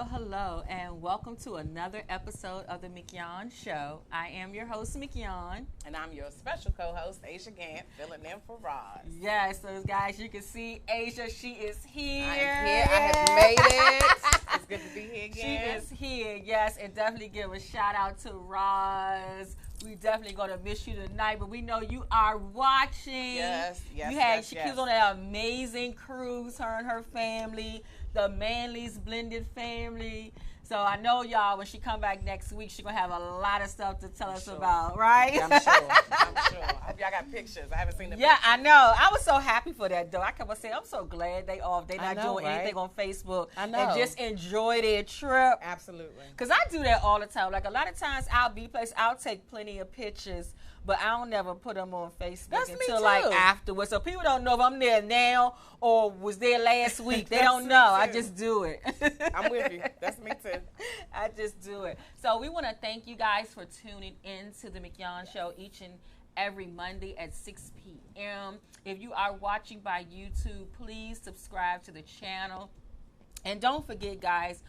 Hello, and welcome to another episode of the Mignon Show. I am your host, Mignon. And I'm your special co-host, Asia Gant, filling in for Roz. Yes, so guys, you can see Asia, she is here. I am here. I have made it. It's good to be here again. She is here, yes, and definitely give a shout out to Roz. We definitely gonna miss you tonight, but we know you are watching. Yes. She was on an amazing cruise, her and her family, the Manley's blended family. So I know y'all, when she come back next week, she's gonna have a lot of stuff to tell us about, right? Yeah, I'm sure. I hope y'all got pictures. I haven't seen the pictures. Yeah, I know. I was so happy for that, though. I kept on saying, I'm so glad they off. They not doing anything on Facebook. I know. And just enjoy their trip. Absolutely. Because I do that all the time. Like, a lot of times I'll be places, I'll take plenty of pictures, but I don't never put them on Facebook until like afterwards. So people don't know if I'm there now or was there last week. They don't know. I just do it. I'm with you. That's me too. I just do it. So we want to thank you guys for tuning in to the Mignon Show each and every Monday at 6 p.m. If you are watching by YouTube, please subscribe to the channel. And don't forget, guys,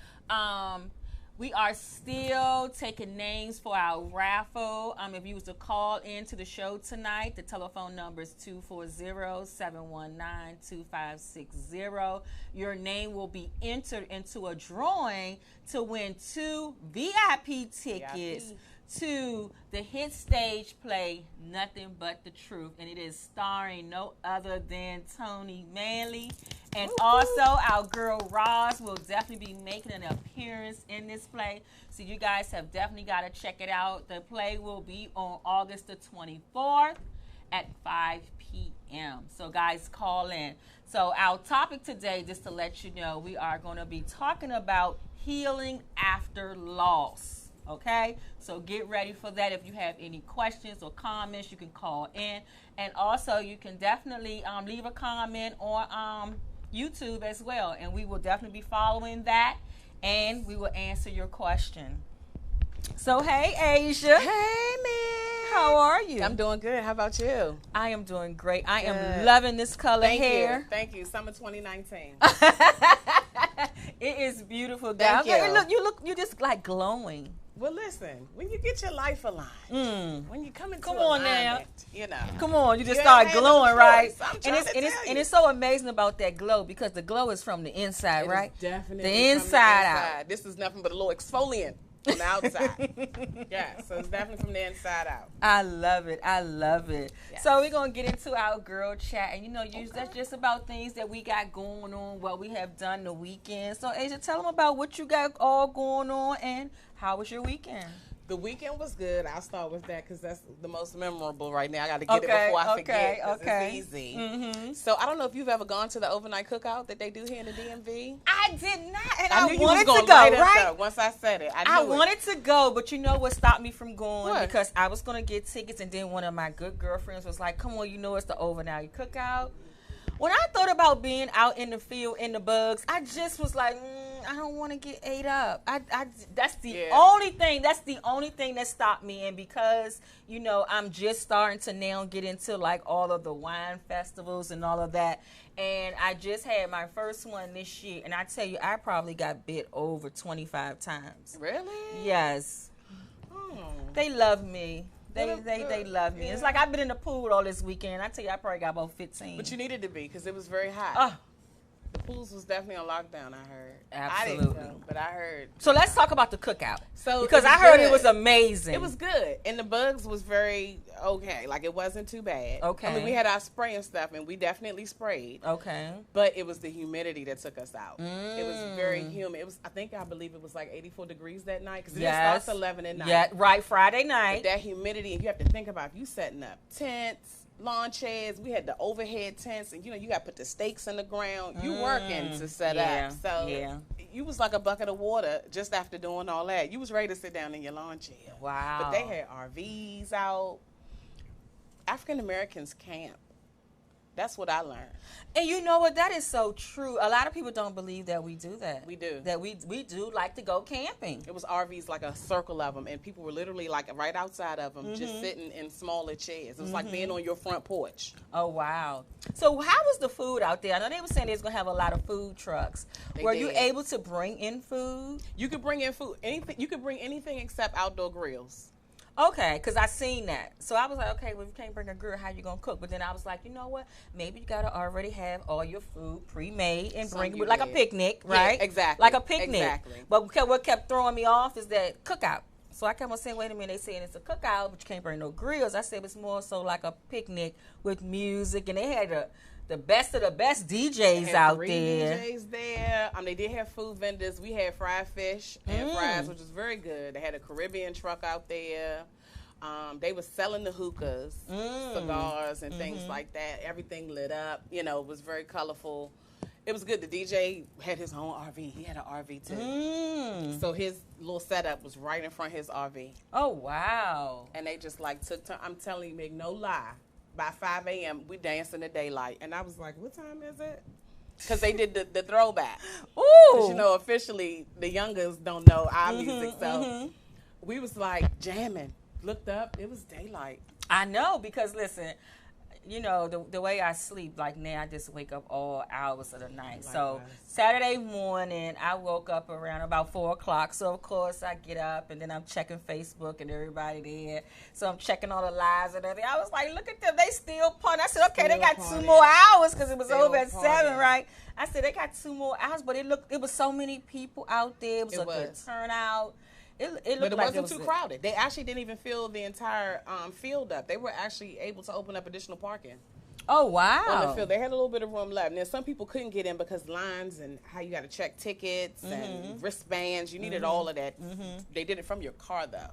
we are still taking names for our raffle. If you was to call into the show tonight, the telephone number is 240-719-2560. Your name will be entered into a drawing to win 2 VIP tickets to the hit stage play Nothing But the Truth, and it is starring no other than Tony Manley, and also our girl Roz will definitely be making an appearance in this play, so you guys have definitely got to check it out. The play will be on August the 24th at 5 p.m. So guys, call in. So our topic today, just to let you know, we are going to be talking about healing after loss. Okay, so get ready for that. If you have any questions or comments, you can call in. And also, you can definitely leave a comment on YouTube as well. And we will definitely be following that. And we will answer your question. So, hey, Asia. Hey, man. How are you? I'm doing good. How about you? I am doing great. I am loving this color hair. Thank you. Summer 2019. It is beautiful, Thank guys. you. You just like glowing. Well, listen, when you get your life aligned, when you come into Come on alignment, now. you know. Come on, you just You start ain't had glowing, no right? choice. I'm And trying it's to and it's tell and you. it's so amazing about that glow because the glow is from the inside, It right? is definitely The from inside out. This is nothing but a little exfoliant on the outside. Yeah, so it's definitely from the inside out. I love it. I love it. Yes. So we're going to get into our girl chat. And, usually that's just about things that we got going on, what we have done the weekend. So, Asia, tell them about what you got all going on and how was your weekend? The weekend was good. I'll start with that because that's the most memorable right now. I got to get it before I forget. Okay. It's easy. Mm-hmm. So I don't know if you've ever gone to the overnight cookout that they do here in the DMV. I did not, and I I knew you wanted was to gonna go, light up, right? though, once I said it. I wanted to go, but you know what stopped me from going? What? Because I was going to get tickets, and then one of my good girlfriends was like, come on, it's the overnight cookout. When I thought about being out in the field in the bugs, I just was like, I don't want to get ate up. That's the only thing. That's the only thing that stopped me. And because, I'm just starting to now get into like all of the wine festivals and all of that. And I just had my first one this year. And I tell you, I probably got bit over 25 times. Really? Yes. Oh. They love me. They love me. Yeah. It's like I've been in the pool all this weekend. I tell you, I probably got about 15. But you needed to be because it was very hot. Oh, The pools was definitely on lockdown, I heard. Absolutely. I didn't know, but I heard. so let's talk about the cookout. So because it was I heard good. it was amazing. It was good. And the bugs was very okay. Like, it wasn't too bad. Okay. I mean, we had our spray and stuff, and we definitely sprayed. Okay. But it was the humidity that took us out. It was very humid. It was, I believe it was like 84 degrees that night because it didn't start 11 at night. Yeah, right, Friday night. But that humidity, and you have to think about if you setting up tents, lawn chairs, we had the overhead tents, and you got to put the stakes in the ground. You working to set up. So you was like a bucket of water just after doing all that. You was ready to sit down in your lawn chair. Wow. But they had RVs out. African Americans camp. That's what I learned. And you know what? That is so true. A lot of people don't believe that we do that. We do. That we do like to go camping. It was RVs, like a circle of them, and people were literally like right outside of them, just sitting in smaller chairs. It was like being on your front porch. Oh, wow. So how was the food out there? I know they were saying they was going to have a lot of food trucks. Were you able to bring in food? You could bring in food. Anything. You could bring anything except outdoor grills. Okay, because I seen that. So I was like, okay, well, if you can't bring a grill, how you going to cook? But then I was like, you know what? Maybe you got to already have all your food pre-made and bring it like a picnic, right? Yeah, exactly. Like a picnic. Exactly. But what kept throwing me off is that cookout. So I kept on saying, wait a minute, they saying it's a cookout, but you can't bring no grills. I said it's more so like a picnic with music. And they had the best of the best DJs out there. DJs there. They did have food vendors. We had fried fish and fries, which was very good. They had a Caribbean truck out there. They were selling the hookahs, cigars, and things like that. Everything lit up. It was very colorful. It was good. The DJ had his own RV. He had an RV too. So his little setup was right in front of his RV. Oh, wow. And they just like took time. I'm telling you, make no lie. By 5 a.m., we danced in the daylight. And I was like, what time is it? Because they did the throwback. Ooh. Because, officially, the youngers don't know our music. So we was like jamming. Looked up, it was daylight. I know, because listen, the way I sleep, like now I just wake up all hours of the night. Likewise. So Saturday morning, I woke up around about 4 o'clock. So of course I get up and then I'm checking Facebook and everybody there. So I'm checking all the lives and everything. I was like, look at them, they still partying. I said, okay, they got 2 more hours because it was over at 7, right? I said they got 2 more hours, but it was so many people out there. It was a good turnout. It looked but it like wasn't too crowded. They actually didn't even fill the entire field up. They were actually able to open up additional parking. Oh, wow. On the field. They had a little bit of room left. Now, some people couldn't get in because lines and how you got to check tickets and wristbands. You needed all of that. They did it from your car, though.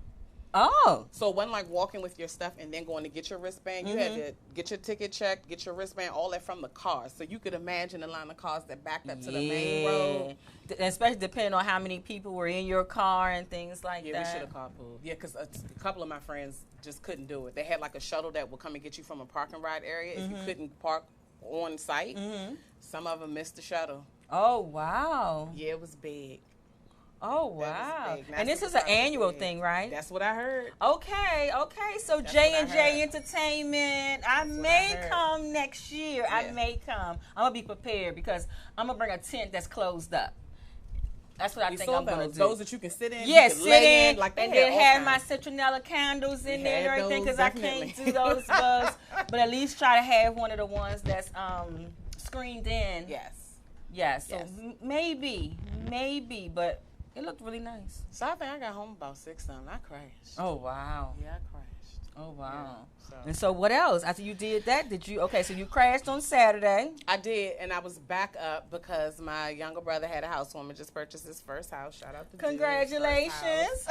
Oh. So it wasn't like walking with your stuff and then going to get your wristband. You had to get your ticket checked, get your wristband, all that from the car. So you could imagine the line of cars that backed up to the main road. Especially depending on how many people were in your car and things like that. Yeah, we should have carpooled. Yeah, because a couple of my friends just couldn't do it. They had like a shuttle that would come and get you from a parking ride area if you couldn't park on site. Some of them missed the shuttle. Oh, wow. Yeah, it was big. Oh, wow. And this is an annual thing, right? That's what I heard. Okay. So J&J Entertainment, I may come next year. Yeah. I may come. I'm going to be prepared because I'm going to bring a tent that's closed up. That's what I think I'm going to do. Those that you can sit in. Yeah, sit in. Like and then have my citronella candles in there and everything because I can't do those bugs. But at least try to have one of the ones that's screened in. Yes. Yeah, so maybe, but it looked really nice. So I think I got home about 6-something. I crashed. Oh, wow. Yeah, I crashed. Oh, wow. Yeah, And so what else? After you did that, so you crashed on Saturday. I did, and I was back up because my younger brother had a housewarming, just purchased his first house. Shout out to Congratulations.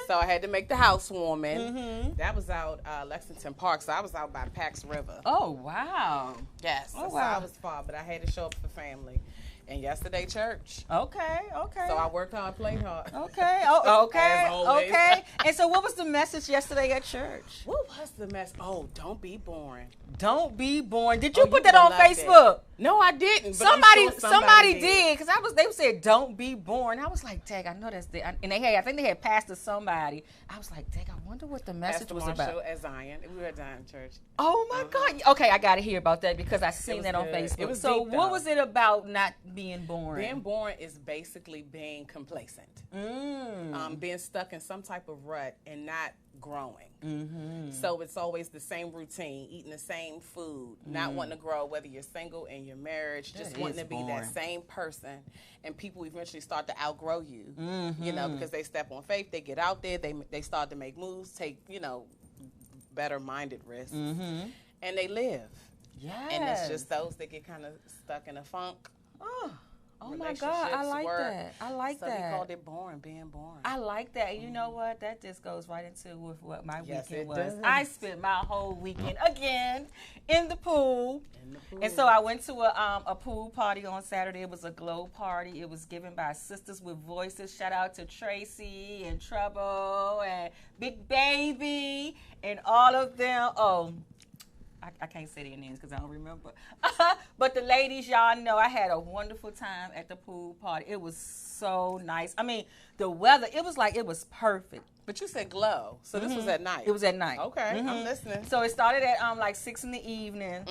So I had to make the housewarming. Mm-hmm. That was out Lexington Park, so I was out by Pax River. Oh, wow. Yes. Oh, so wow. I was far, but I had to show up for family. And yesterday, church. Okay. So I worked hard, played hard. Okay. Okay. And so what was the message yesterday at church? What was the message? Oh, don't be boring. Don't be boring. Did you put that on Facebook? No, I didn't. But somebody did because they said don't be boring. I was like, dang, I know that's the and I think they had Pastor somebody. I was like, dang, I wonder what the message was about. At Zion. We were at Zion Church. Oh my God. Okay, I got to hear about that because I seen that on Facebook. It was so deep, what was it about not being boring? Being boring is basically being complacent. Being stuck in some type of rut and not growing. Mm-hmm. So it's always the same routine, eating the same food, not wanting to grow, whether you're single in your marriage, just wanting to be that same person. And people eventually start to outgrow you, you know, because they step on faith, they get out there, they start to make moves, take, you know, better-minded risks, and they live. Yes. And it's just those that get kind of stuck in a funk. Oh my God, I like that. I like that. So we called it boring, being boring. I like that. And you know what? That just goes right into with what my weekend was. Does. I spent my whole weekend again in the pool. And so I went to a pool party on Saturday. It was a glow party. It was given by Sisters with Voices. Shout out to Tracy and Trouble and Big Baby and all of them. Oh, I can't say their names because I don't remember. But the ladies, y'all know I had a wonderful time at the pool party. It was so nice. I mean, the weather, it was perfect. But you said glow, so this was at night. It was at night. Okay, I'm listening. So it started at like 6 in the evening.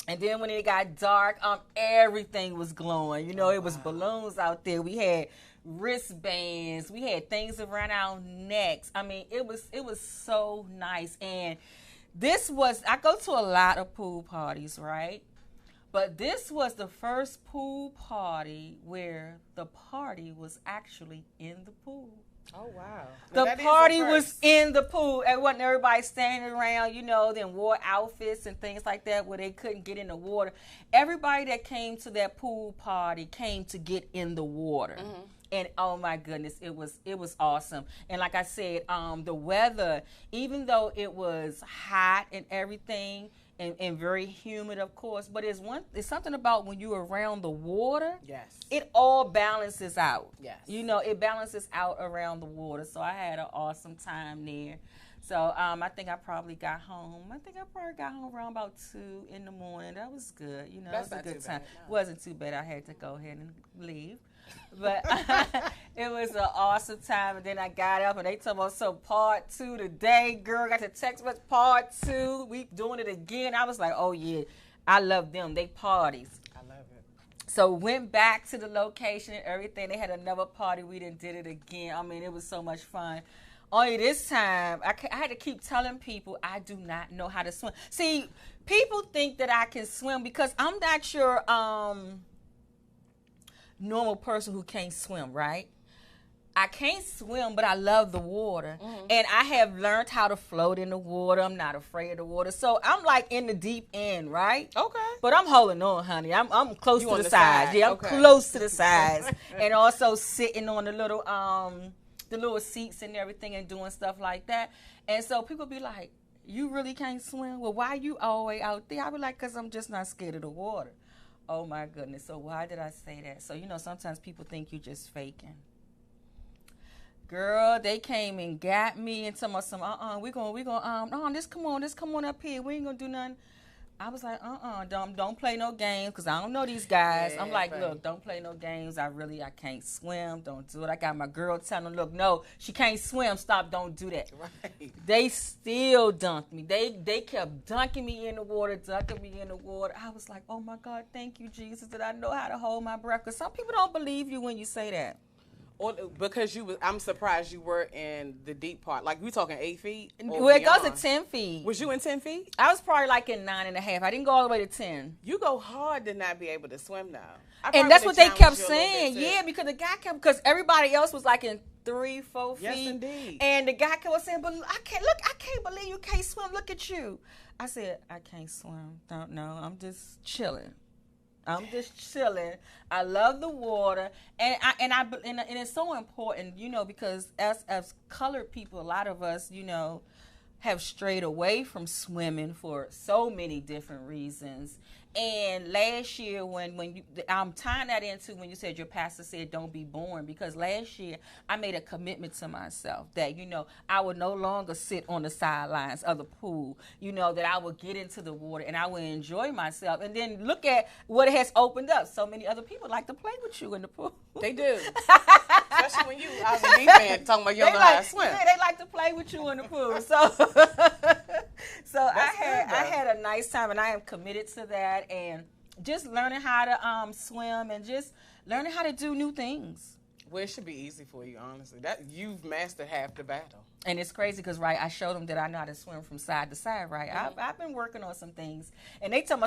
And then when it got dark, everything was glowing. You know, it was balloons out there. We had wristbands. We had things around our necks. I mean, it was so nice. And I go to a lot of pool parties, right? But this was the first pool party where the party was actually in the pool. Oh, wow. The party was in the pool. It wasn't everybody standing around, you know, then wore outfits and things like that where they couldn't get in the water. Everybody that came to that pool party came to get in the water. And oh my goodness, it was awesome. And like I said, the weather, even though it was hot and everything, and very humid, of course, but it's something about when you're around the water. Yes. It all balances out. Yes. You know, it balances out around the water. So I had an awesome time there. So I think I probably got home. Around about 2 in the morning. That was good. You know, That's it was a good time. No. Wasn't too bad. I had to go ahead and leave. But it was an awesome time. And then I got up and they told me, so part 2 today, girl. Got the text message, part 2. We doing it again. I was like, oh, yeah. I love them. They parties. I love it. So went back to the location and everything. They had another party. We did it again. I mean, it was so much fun. Only this time, I had to keep telling people I do not know how to swim. See, people think that I can swim because I'm not your normal person who can't swim, right? I can't swim, but I love the water. And I have learned how to float in the water. I'm not afraid of the water. So I'm like in the deep end, right? Okay. But I'm holding on, honey. I'm close to the sides. Yeah, I'm close to the sides. And also sitting on the little seats and everything and doing stuff like that. And so people be like, you really can't swim? Well, why you always out there? I be like, because I'm just not scared of the water. Oh, my goodness. So why did I say that? So, you know, sometimes people think you're just faking. Girl, they came and got me and told me some, we gonna, just come on up here. We ain't gonna do nothing. I was like, don't play no games because I don't know these guys. Yeah, I'm like, look, don't play no games. I can't swim. Don't do it. I got my girl telling them, look, no, she can't swim. Stop. Don't do that. Right. They still dunked me. They kept dunking me in the water. I was like, oh, my God, thank you, Jesus, that I know how to hold my breath. Because some people don't believe you when you say that. Or because I'm surprised you were in the deep part. Like, we talking 8 feet? Well, it goes to 10 feet. Was you in 10 feet? I was probably like in 9.5. I didn't go all the way to 10. You go hard to not be able to swim now. And that's what they kept saying. Yeah, because the guy kept, because everybody else was like in 3, 4 feet. Yes, indeed. And the guy kept saying, but I can't believe you can't swim. Look at you. I said, I can't swim. Don't know. I'm just chilling. I love the water, and it's so important, because as colored people, a lot of us, have strayed away from swimming for so many different reasons. And last year, I'm tying that into when you said your pastor said don't be born, because last year I made a commitment to myself that, I would no longer sit on the sidelines of the pool, that I would get into the water and I would enjoy myself. And then look at what it has opened up. So many other people like to play with you in the pool. They do. Especially when you out in the deep end talking about you don't know how to swim. Yeah, they like to play with you in the pool. So I had a nice time, and I am committed to that. And just learning how to swim and just learning how to do new things. Well, it should be easy for you, honestly. That you've mastered half the battle. And it's crazy because, right, I showed them that I know how to swim from side to side, right? Mm-hmm. I've been working on some things. And they tell me,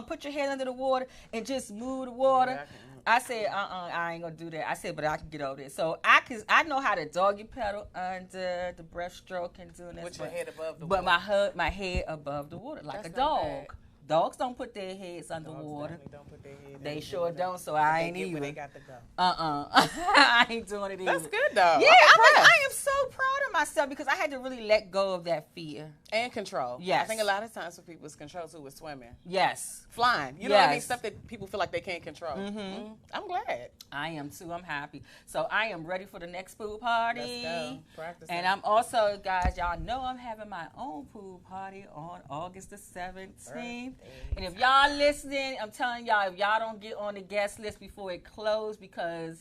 put your head under the water and just move the water. Yeah, I said, I ain't going to do that. I said, but I can get over there. So I know how to doggy pedal under the breaststroke and doing this. With your head above the water. But my head above the water, like that's a dog. Bad. Dogs don't put their heads underwater. Don't put their head they sure don't, so I ain't even. Where they got to go. I ain't doing it either. That's good, though. Yeah, I am so proud of myself because I had to really let go of that fear. And control. Yes. I think a lot of times for people, it's control, too, with swimming. Yes. Flying. You know what I mean? Stuff that people feel like they can't control. Mm-hmm. Mm-hmm. I'm glad. I am, too. I'm happy. So I am ready for the next pool party. Let's go. Practice. And I'm also, guys, y'all know I'm having my own pool party on August the 17th. And if y'all listening, I'm telling y'all, if y'all don't get on the guest list before it closes, because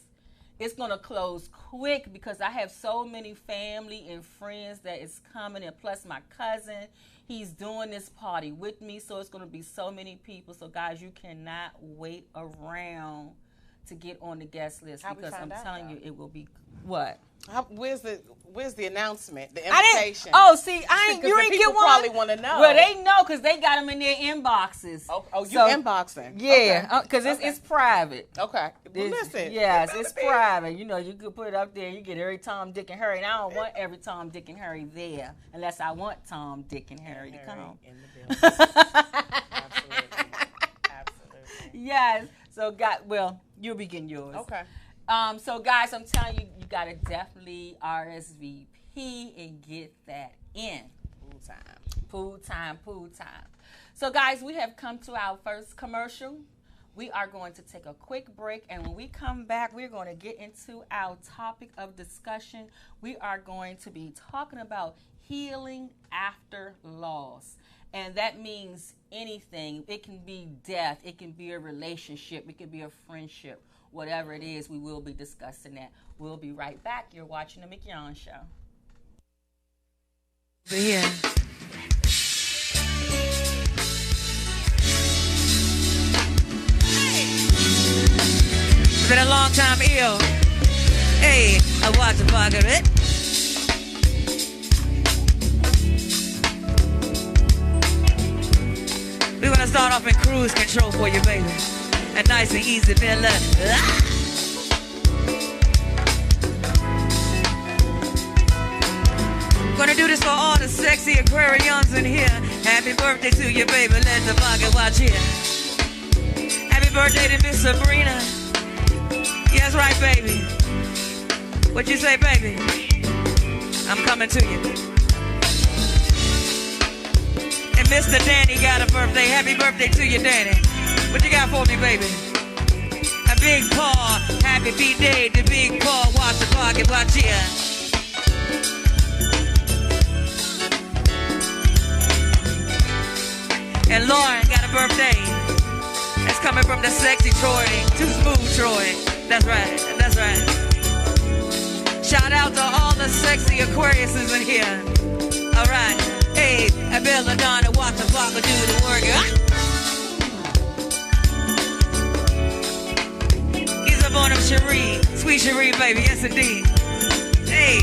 it's going to close quick, because I have so many family and friends that is coming, and plus my cousin, he's doing this party with me, so it's going to be so many people. So, guys, you cannot wait around to get on the guest list, because I'm telling you, it will be what? Where's the announcement? The invitation? You ain't get one. Probably want to know. Well, they know because they got them in their inboxes. Oh, you inboxing? Yeah, because it's private. Okay. Listen. Yes, it's private. You could put it up there. You get every Tom, Dick, and Harry. And I don't want every Tom, Dick, and Harry there, unless I want Tom, Dick, and Harry to come. In the building. Absolutely. Yes. So, you'll be getting yours. Okay. So, guys, I'm telling you, you got to definitely RSVP and get that in. Pool time. So, guys, we have come to our first commercial. We are going to take a quick break, and when we come back, we're going to get into our topic of discussion. We are going to be talking about healing after loss. And that means anything. It can be death. It can be a relationship. It can be a friendship. Whatever it is, we will be discussing that. We'll be right back. You're watching the Mignon Show. Yeah. It's been a long time ill. Hey, I watch the pocket it. We're gonna start off in cruise control for you, baby. And nice and easy, fella. Gonna do this for all the sexy Aquarians in here. Happy birthday to you, baby. Let the pocket watch here. Happy birthday to Miss Sabrina. Yes, right, baby. What you say, baby? I'm coming to you. And Mr. Danny got a birthday. Happy birthday to you, Danny. What you got for me, baby? A big paw. Happy B-Day to Big Paw. Watch the pocket, watch here. And Lauren got a birthday. That's coming from the sexy Troy. Too smooth, Troy. That's right. That's right. Shout out to all the sexy Aquariuses in here. All right. Hey, I Belladonna, watch the clock do the work. He's up on them Cherie. Sweet Cherie, baby. Yes, indeed. Hey.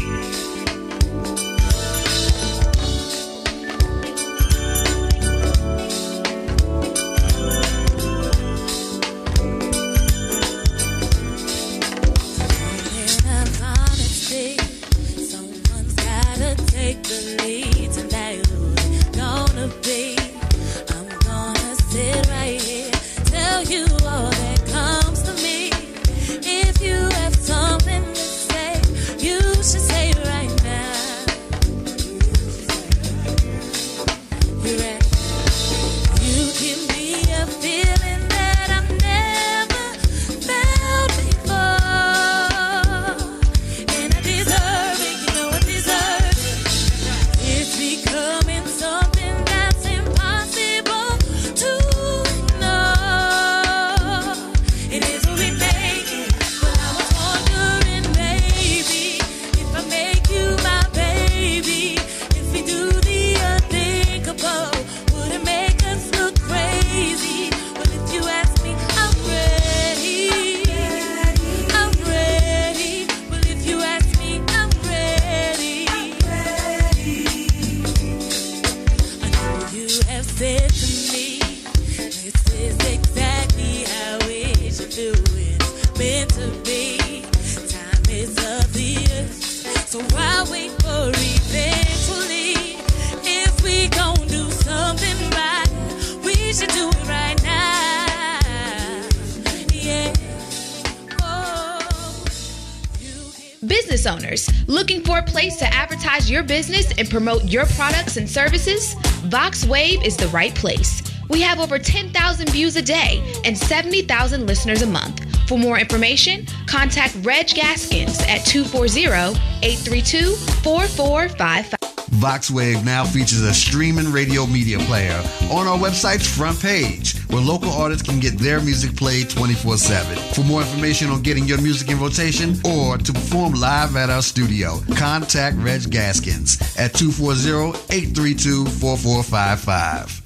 Someone's gotta take the lead tonight. Who it's gonna be? I'm gonna sit right here, tell you all that comes to me. If you have something to say, you should say it right now. You're right. You give me a feeling that I've never felt before, and I deserve it. You know I deserve it. It's becoming something that's impossible to ignore. It is what we make it, but I was wondering maybe if I make you my baby, if we do the unthinkable, would it make us look crazy? Well, if you ask me, I'm ready. I'm ready. Well, if you ask me, I'm ready. I know you have said to me, this is exactly how it should do. It's meant to be. Time is of the earth, so I'll wait for eventually. If we gon' do something right, we should do it right now. Yeah. Oh, you give Business owners looking for a place to advertise your business and promote your products and services? VoxWave is the right place. We have over 10,000 views a day and 70,000 listeners a month. For more information, contact Reg Gaskins at 240-832-4455. VoxWave now features a streaming radio media player on our website's front page, where local artists can get their music played 24/7. For more information on getting your music in rotation or to perform live at our studio, contact Reg Gaskins at 240-832-4455.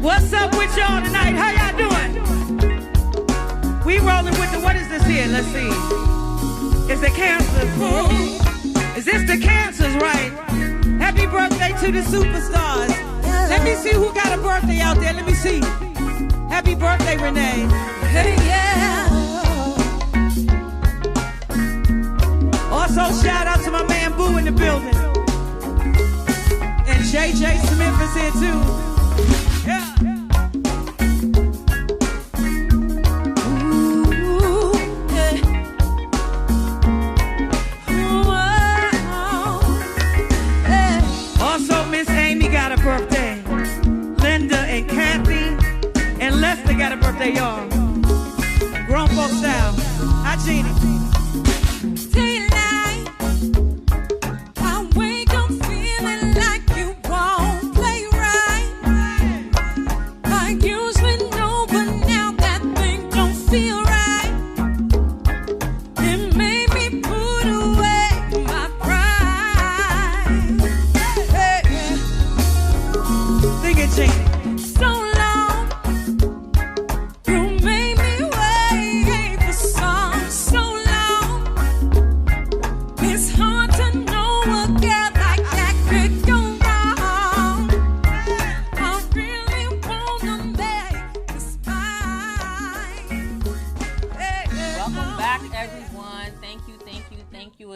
What's up with y'all tonight? How y'all doing? We rolling with the, what is this here? Let's see. It's the cancers. Is this the cancers, right? Happy birthday to the superstars. Let me see who got a birthday out there. Let me see. Happy birthday, Renee. Hey, yeah. Also, shout out to my man Boo in the building. And JJ Smith is here too. Yeah. Ooh, yeah. Wow. Yeah. Also, Miss Amy got a birthday. Linda and Kathy and Lester got a birthday, y'all. Grown folk style. Hi, Jeannie.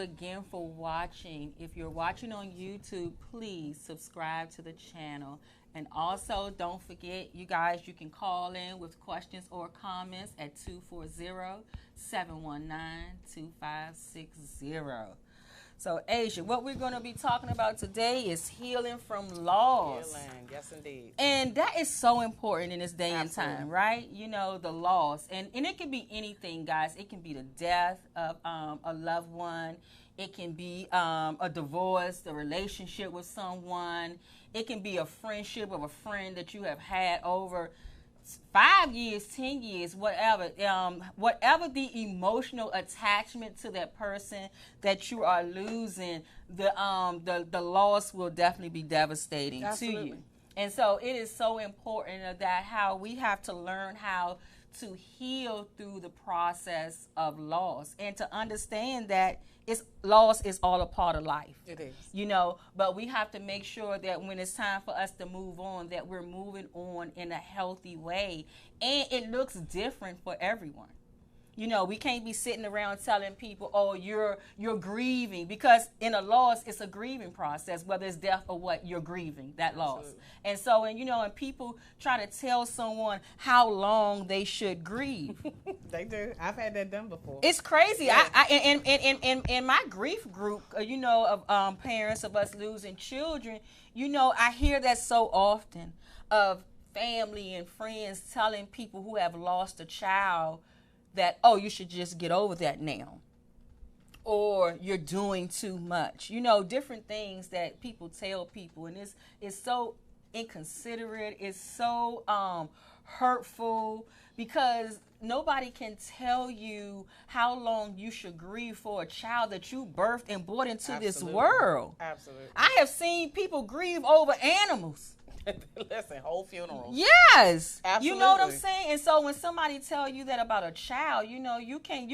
Again for watching. If you're watching on YouTube, please subscribe to the channel. And also, don't forget, you guys, you can call in with questions or comments at 240-719-2560. So, Asia, what we're going to be talking about today is healing from loss. Healing, yes, indeed. And that is so important in this day and time, right? You know, the loss. And it can be anything, guys. It can be the death of a loved one. It can be a divorce, a relationship with someone. It can be a friendship of a friend that you have had over 5 years, 10 years, whatever, whatever the emotional attachment to that person that you are losing, the loss will definitely be devastating to you. And so it is so important that how we have to learn how to heal through the process of loss and to understand that loss is all a part of life. It is. You know, but we have to make sure that when it's time for us to move on, that we're moving on in a healthy way. And it looks different for everyone. You know, we can't be sitting around telling people, oh, you're grieving, because in a loss, it's a grieving process, whether it's death or what, you're grieving that loss. Absolutely. And so, and you know, and people try to tell someone how long they should grieve. They do. I've had that done before. It's crazy. Yeah. In my grief group, you know, of parents of us losing children, you know, I hear that so often of family and friends telling people who have lost a child that, oh, you should just get over that now, or you're doing too much. You know, different things that people tell people, and it's so inconsiderate. It's so hurtful, because nobody can tell you how long you should grieve for a child that you birthed and brought into this world. Absolutely. I have seen people grieve over animals. Listen, whole funerals. Yes. Absolutely. You know what I'm saying? And so when somebody tell you that about a child, you know, you can't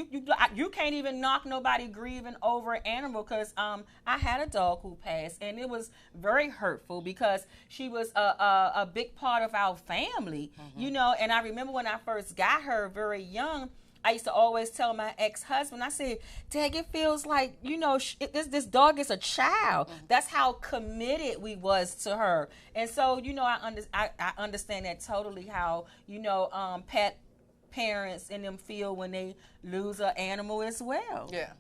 even knock nobody grieving over an animal, because I had a dog who passed, and it was very hurtful because she was a big part of our family, you know. And I remember when I first got her very young, I used to always tell my ex-husband, I said, Dad, it feels like, you know, this dog is a child. That's how committed we was to her. And so, you know, I understand that totally, how, you know, pet parents and them feel when they lose an animal as well. Yeah.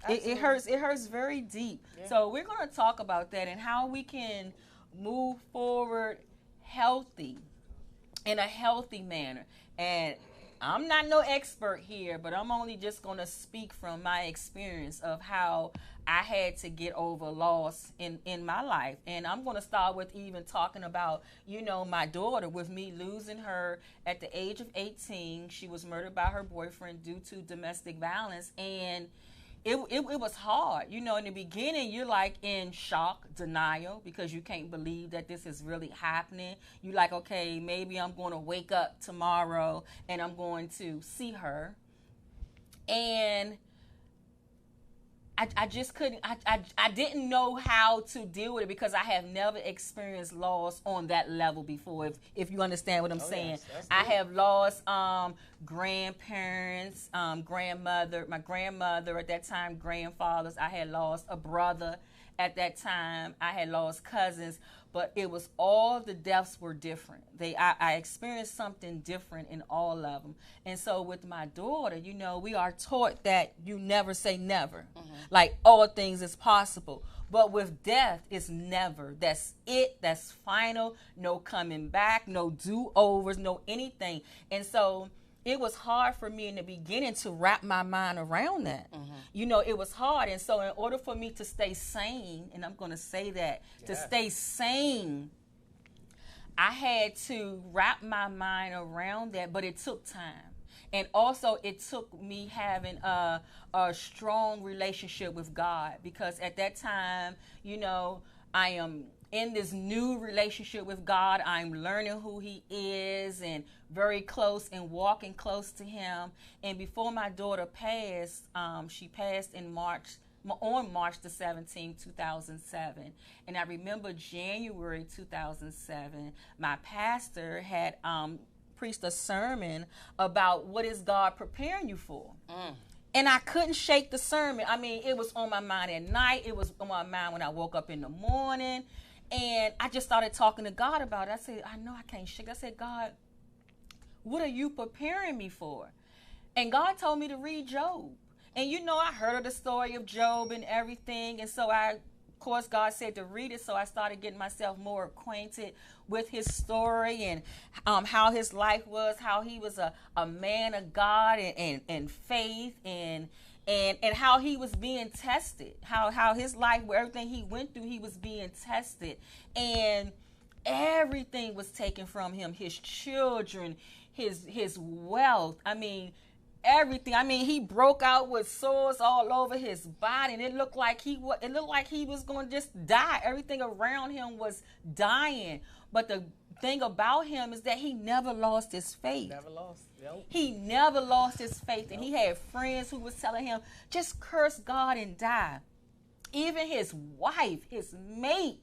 It hurts very deep. Yeah. So we're going to talk about that and how we can move forward healthy, in a healthy manner. And I'm not no expert here, but I'm only just going to speak from my experience of how I had to get over loss in my life. And I'm going to start with even talking about, you know, my daughter, with me losing her at the age of 18. She was murdered by her boyfriend due to domestic violence. And it was hard. You know, in the beginning, you're like in shock, denial, because you can't believe that this is really happening. You're like, okay, maybe I'm going to wake up tomorrow and I'm going to see her. And I just couldn't, I didn't know how to deal with it, because I have never experienced loss on that level before, if you understand what I'm saying. Yes, I have lost grandparents, grandmother, my grandmother at that time, grandfathers. I had lost a brother at that time. I had lost cousins, but it was all, the deaths were different. I experienced something different in all of them. And so with my daughter, you know, we are taught that you never say never. Like, all things is possible. But with death, it's never. That's it. That's final. No coming back. No do-overs. No anything. And so it was hard for me in the beginning to wrap my mind around that. You know, it was hard. And so in order for me to stay sane, and I'm going to say that, to stay sane, I had to wrap my mind around that, but it took time. And also it took me having a strong relationship with God, because at that time, you know, I am in this new relationship with God. I'm learning who he is, and very close, and walking close to him. And before my daughter passed, she passed on March the 17th, 2007. And I remember January 2007, my pastor had preached a sermon about what is God preparing you for. And I couldn't shake the sermon. I mean, it was on my mind at night. It was on my mind when I woke up in the morning. And I just started talking to God about it. I said, I know I can't shake. I said, God, what are you preparing me for? And God told me to read Job. And you know, I heard of the story of Job and everything. And so of course, God said to read it. So I started getting myself more acquainted with his story, and how his life was, how he was a man of God and faith, and how he was being tested, how his life, where everything he went through, he was being tested. And everything was taken from him, his children, his wealth. I mean, everything. I mean, he broke out with sores all over his body, and it looked like he was going to just die. Everything around him was dying. But the thing about him is that he never lost his faith. Never lost. Nope. He never lost his faith. And he had friends who was telling him, just curse God and die. Even his wife, his mate,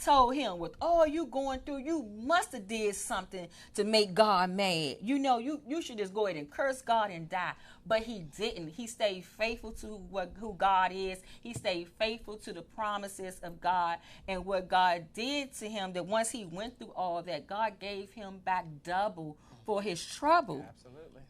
told him, with all you going through, you must have did something to make God mad. You know, you should just go ahead and curse God and die. But he didn't. He stayed faithful to who God is. He stayed faithful to the promises of God and what God did to him, that once he went through all that, God gave him back double for his trouble. Absolutely.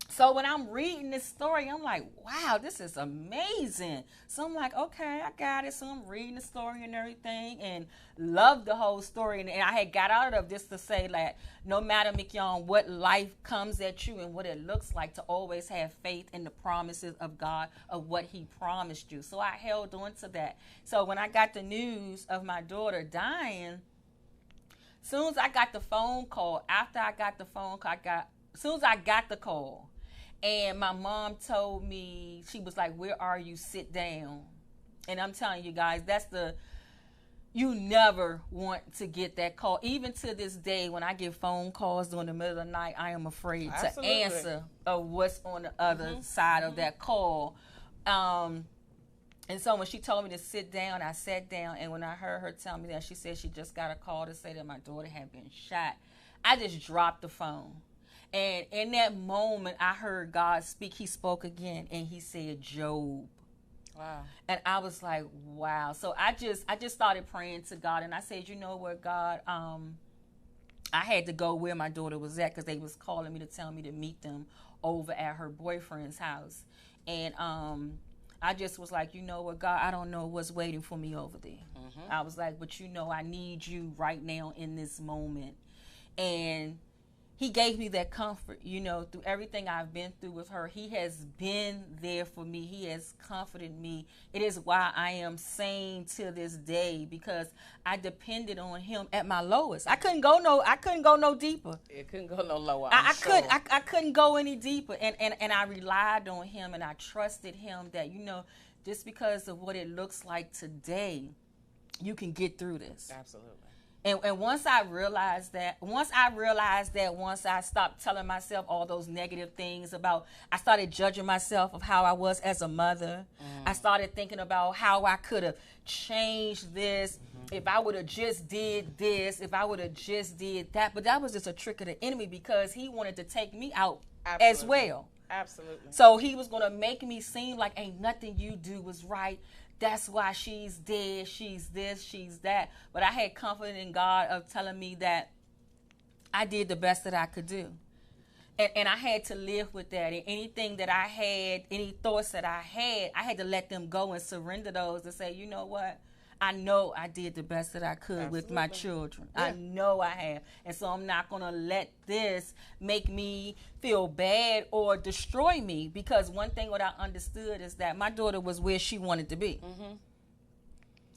So when I'm reading this story, I'm like, wow, this is amazing. So I'm like, okay, I got it. So I'm reading the story and everything and love the whole story. And I had got out of this to say, like, no matter, Mignon, what life comes at you and what it looks like, to always have faith in the promises of God, of what he promised you. So I held on to that. So when I got the news of my daughter dying, soon as I got the phone call, soon as I got the call, and my mom told me, she was like, where are you? Sit down. And I'm telling you guys, you never want to get that call. Even to this day, when I get phone calls during the middle of the night, I am afraid to answer what's on the other side of that call. And so when she told me to sit down, I sat down. And when I heard her tell me that, she said she just got a call to say that my daughter had been shot, I just dropped the phone. And in that moment, I heard God speak. He spoke again, and he said, Job. Wow. And I was like, wow. So I just started praying to God, and I said, you know what, God, I had to go where my daughter was at, because they was calling me to tell me to meet them over at her boyfriend's house. And I just was like, you know what, God, I don't know what's waiting for me over there. I was like, but you know, I need you right now in this moment. And he gave me that comfort, you know, through everything I've been through with her. He has been there for me. He has comforted me. It is why I am sane to this day, because I depended on him at my lowest. I couldn't go no deeper. It couldn't go no lower. I couldn't go any deeper. And I relied on him, and I trusted him that, you know, just because of what it looks like today, you can get through this. Absolutely. And once I realized that, once I stopped telling myself all those negative things about, I started judging myself of how I was as a mother. I started thinking about how I could have changed this, if I would have just did this, if I would have just did that. But that was just a trick of the enemy, because he wanted to take me out as well. Absolutely. So he was going to make me seem like ain't nothing you do was right. That's why she's dead, she's this, she's that. But I had confidence in God of telling me that I did the best that I could do. And I had to live with that. And anything that I had, any thoughts that I had to let them go and surrender those, to say, you know what? I know I did the best that I could with my children. Yeah. I know I have. And so I'm not going to let this make me feel bad or destroy me, because one thing what I understood is that my daughter was where she wanted to be.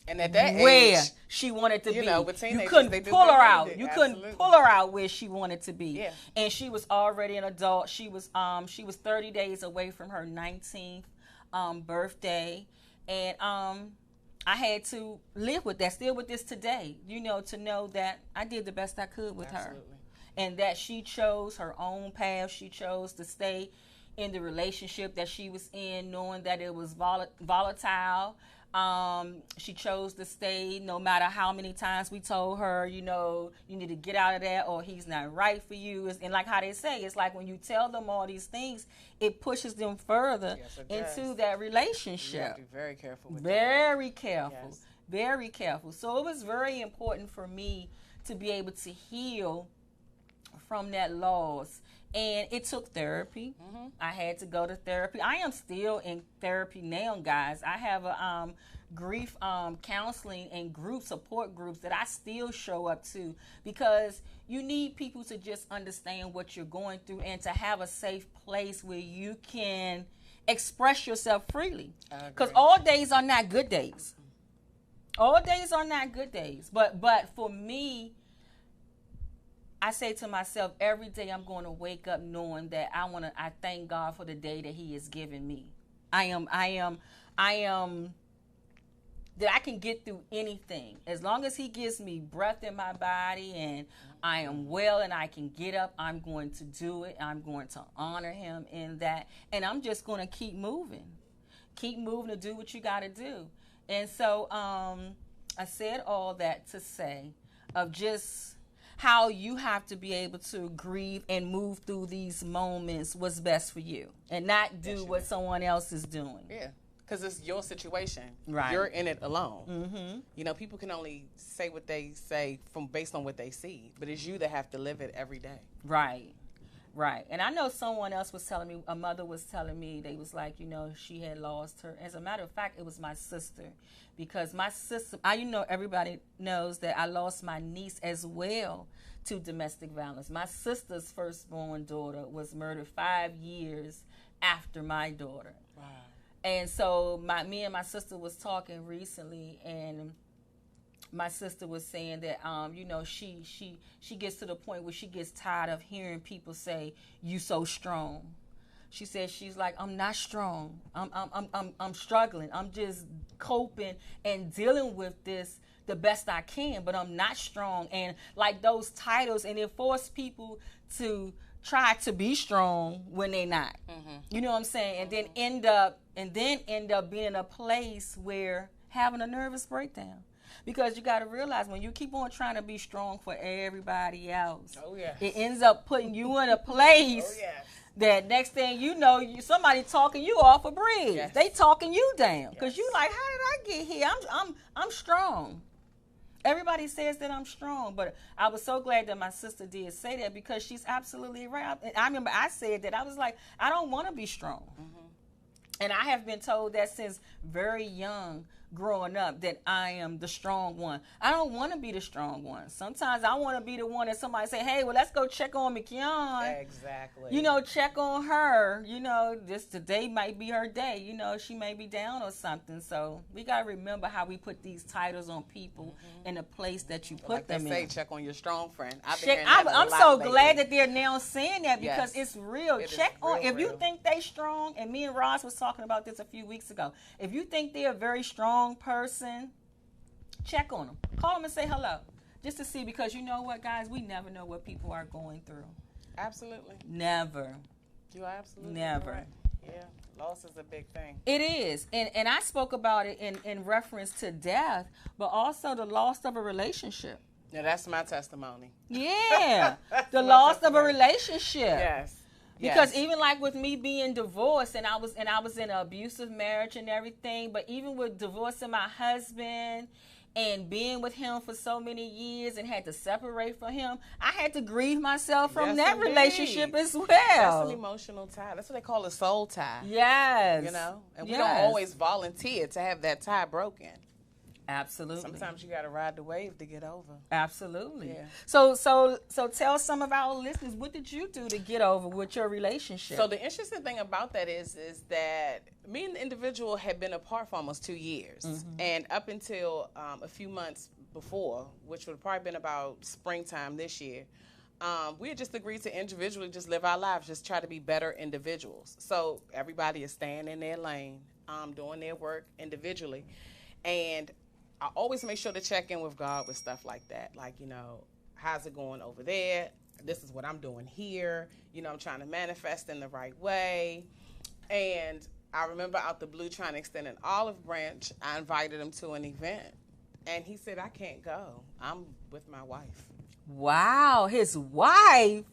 And at that where age, she wanted to be. With teenagers, you couldn't pull her out. You couldn't pull her out where she wanted to be. Yeah. And she was already an adult. She was 30 days away from her 19th birthday. And I had to live with that, still with this today, you know, to know that I did the best I could with her. And that she chose her own path. She chose to stay in the relationship that she was in, knowing that it was volatile. She chose to stay no matter how many times we told her, you know, you need to get out of that, or he's not right for you. And like how they say, it's like when you tell them all these things, it pushes them further into that relationship. You have to be very careful with Very careful. Very careful. So it was very important for me to be able to heal from that loss. And it took therapy. I had to go to therapy. I am still in therapy now, guys. I have a grief counseling and support groups that I still show up to, because you need people to just understand what you're going through and to have a safe place where you can express yourself freely. Because all days are not good days. All days are not good days. But for me, I say to myself, every day I'm going to wake up knowing that I thank God for the day that he has given me. I am that I can get through anything. As long as he gives me breath in my body and I am well and I can get up, I'm going to do it. I'm going to honor him in that. And I'm just going to keep moving. Keep moving to do what you got to do. And so I said all that to say of just how you have to be able to grieve and move through these moments what's best for you and not do what someone else is doing. Yeah. Because it's your situation. Right. You're in it alone. Mm-hmm. You know, people can only say what they say based on what they see, but it's you that have to live it every day. Right. Right. And I know someone else was telling me, a mother was telling me, they was like, you know, she had lost her. As a matter of fact, it was my sister. Because my sister, everybody knows that I lost my niece as well to domestic violence. My sister's firstborn daughter was murdered 5 years after my daughter. Wow. And so me and my sister was talking recently, and my sister was saying that you know, she gets to the point where she gets tired of hearing people say, "You so strong." She said she's like, "I'm not strong. I'm struggling. I'm just coping and dealing with this the best I can, but I'm not strong." And like those titles, and it forced people to try to be strong when they're not. Mm-hmm. You know what I'm saying? And then end up being in a place where having a nervous breakdown. Because you got to realize when you keep on trying to be strong for everybody else, it ends up putting you in a place that next thing you know, somebody talking you off a bridge. Yes. They talking you down because you like, how did I get here? I'm strong. Everybody says that I'm strong, but I was so glad that my sister did say that because she's absolutely right. I remember I said that. I was like, I don't want to be strong. Mm-hmm. And I have been told that since very young, growing up, that I am the strong one. I don't want to be the strong one. Sometimes I want to be the one that somebody say, "Hey, well, let's go check on Mignon." Exactly. You know, check on her. You know, today might be her day. You know, she may be down or something. So we got to remember how we put these titles on people in the place that you put like them they in. say, check on your strong friend. I'm so glad that they're now saying that because it's real. Check on if you real. think they strong, and me and Roz was talking about this a few weeks ago. If you think they're a very strong person, check on them. Call them and say hello. Just to see, because you know what, guys? We never know what people are going through. Absolutely. Never. You are absolutely never. Right. Yeah. Loss is a big thing. It is. And I spoke about it in reference to death, but also the loss of a relationship. Yeah, that's my testimony. Yeah. The loss of a relationship. Yes. Because even like with me being divorced, and I was in an abusive marriage and everything, but even with divorcing my husband and being with him for so many years and had to separate from him, I had to grieve myself from that relationship as well. That's an emotional tie. That's what they call a soul tie. Yes. You know? And we don't always volunteer to have that tie broken. Absolutely. Sometimes you got to ride the wave to get over. Absolutely. Yeah. So tell some of our listeners, what did you do to get over with your relationship? So the interesting thing about that is that me and the individual had been apart for almost 2 years. Mm-hmm. And up until a few months before, which would have probably been about springtime this year, we had just agreed to individually just live our lives, just try to be better individuals. So everybody is staying in their lane, doing their work individually. And I always make sure to check in with God with stuff like that. Like, you know, how's it going over there? This is what I'm doing here. You know, I'm trying to manifest in the right way. And I remember out the blue trying to extend an olive branch. I invited him to an event. And he said, "I can't go. I'm with my wife." Wow, his wife?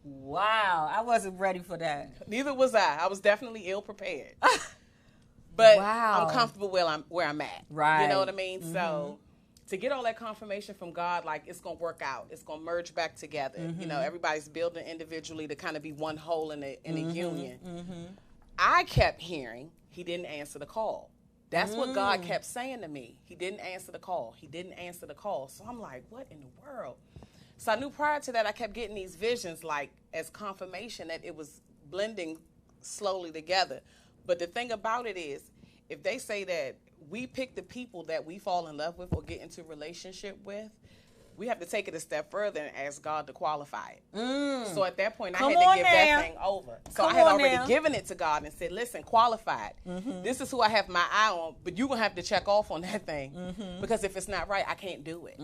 Wow, I wasn't ready for that. Neither was I. I was definitely ill prepared. But I'm comfortable where I'm at. Right. You know what I mean? Mm-hmm. So to get all that confirmation from God, like it's going to work out. It's going to merge back together. Mm-hmm. You know, everybody's building individually to kind of be one whole in a union. Mm-hmm. I kept hearing he didn't answer the call. That's what God kept saying to me. He didn't answer the call. He didn't answer the call. So I'm like, what in the world? So I knew prior to that I kept getting these visions like as confirmation that it was blending slowly together. But the thing about it is, if they say that we pick the people that we fall in love with or get into a relationship with, we have to take it a step further and ask God to qualify it. So at that point, I Come had to on give now. that thing over. So Come I had on already now. given it to God and said, listen, qualify it. This is who I have my eye on, but you're going to have to check off on that thing because if it's not right, I can't do it.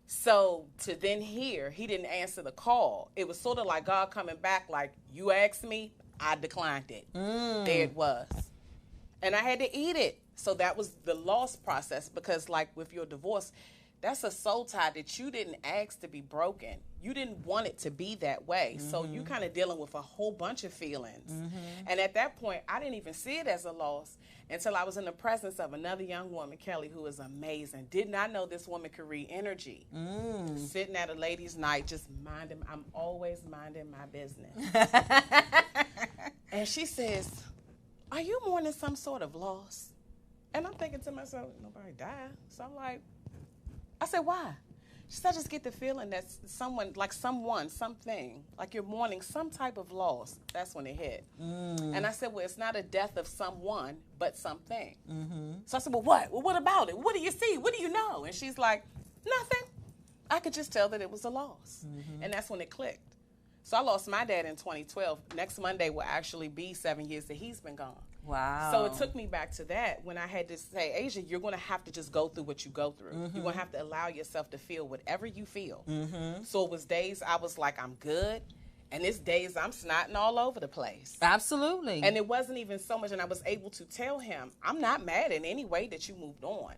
So to then hear, he didn't answer the call. It was sort of like God coming back like, you asked me, I declined it. There it was. And I had to eat it. So that was the loss process because like with your divorce, that's a soul tie that you didn't ask to be broken. You didn't want it to be that way. So you kind of dealing with a whole bunch of feelings. And at that point, I didn't even see it as a loss until I was in the presence of another young woman, Kelly, who is amazing. Did not know this woman could read energy. Sitting at a ladies' night, just minding, I'm always minding my business. And she says, are you mourning some sort of loss? And I'm thinking to myself, nobody died. So I'm like, I said, why? She said, I just get the feeling that something, like you're mourning some type of loss. That's when it hit. And I said, well, it's not a death of someone, but something. So I said, well, what? Well, what about it? What do you see? What do you know? And she's like, nothing. I could just tell that it was a loss. And that's when it clicked. So I lost my dad in 2012. Next Monday will actually be 7 years that he's been gone. Wow. So it took me back to that when I had to say, Asia, you're going to have to just go through what you go through. You're going to have to allow yourself to feel whatever you feel. So it was days I was like, I'm good. And it's days I'm snotting all over the place. Absolutely. And it wasn't even so much. And I was able to tell him, I'm not mad in any way that you moved on.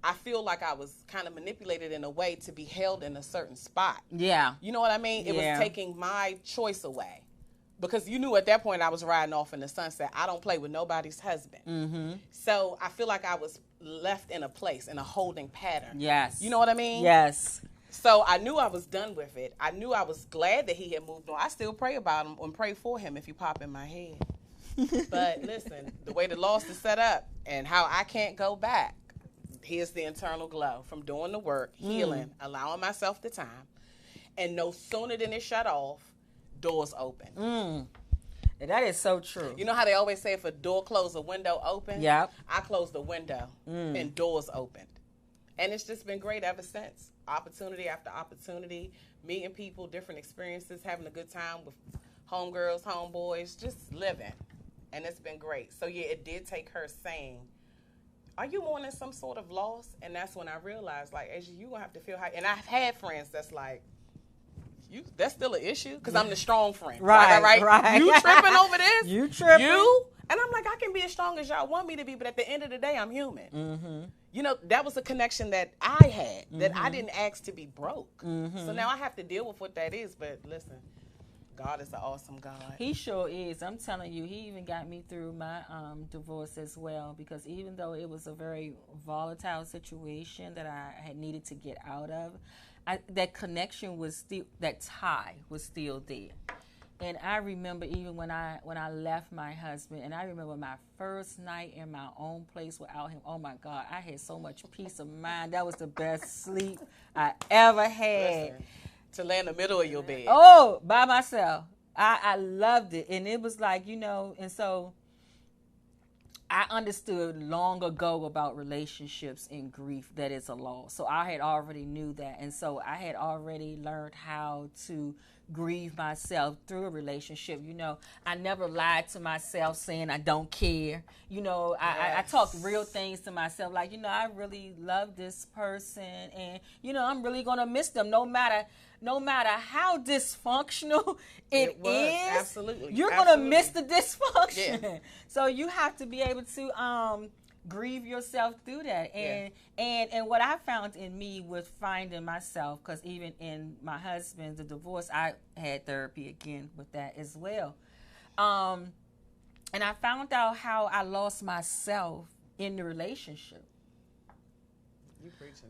I feel like I was kind of manipulated in a way to be held in a certain spot. Yeah. You know what I mean? It was taking my choice away. Because you knew at that point I was riding off in the sunset. I don't play with nobody's husband. So I feel like I was left in a place, in a holding pattern. Yes. You know what I mean? Yes. So I knew I was done with it. I knew I was glad that he had moved on. I still pray about him and pray for him if he pop in my head. But listen, the way the loss is set up and how I can't go back, here's the internal glow from doing the work, healing, allowing myself the time. And no sooner than it shut off, doors open. That is so true. You know how they always say if a door closed, a window open? Yep. I closed the window and doors opened. And it's just been great ever since. Opportunity after opportunity, meeting people, different experiences, having a good time with homegirls, homeboys, just living. And it's been great. So yeah, it did take her saying, are you mourning some sort of loss? And that's when I realized, like, Asia, you're going to have to feel how. And I've had friends that's like, that's still an issue? Because I'm the strong friend. Right. You tripping over this? You tripping? You? And I'm like, I can be as strong as y'all want me to be, but at the end of the day, I'm human. You know, that was a connection that I had, that I didn't ask to be broke. So now I have to deal with what that is. But listen, God is an awesome God. He sure is. I'm telling you, he even got me through my divorce as well, because even though it was a very volatile situation that I had needed to get out of, that connection was still, that tie was still there. And I remember even when I left my husband, and I remember my first night in my own place without him. Oh my God, I had so much peace of mind. That was the best sleep I ever had. Listen, to lay in the middle of your bed. Oh, by myself. I loved it. And it was like, you know, and so I understood long ago about relationships and grief that it's a loss. So I had already knew that. And so I had already learned how to grieve myself through a relationship. You know, I never lied to myself saying I don't care. You know, I talked real things to myself, like, you know, I really love this person, and, you know, I'm really going to miss them no matter how dysfunctional it is. Absolutely. You're going to miss the dysfunction. Yeah. So you have to be able to grieve yourself through that. And what I found in me with finding myself, because even in my husband, the divorce, I had therapy again with that as well. And I found out how I lost myself in the relationship.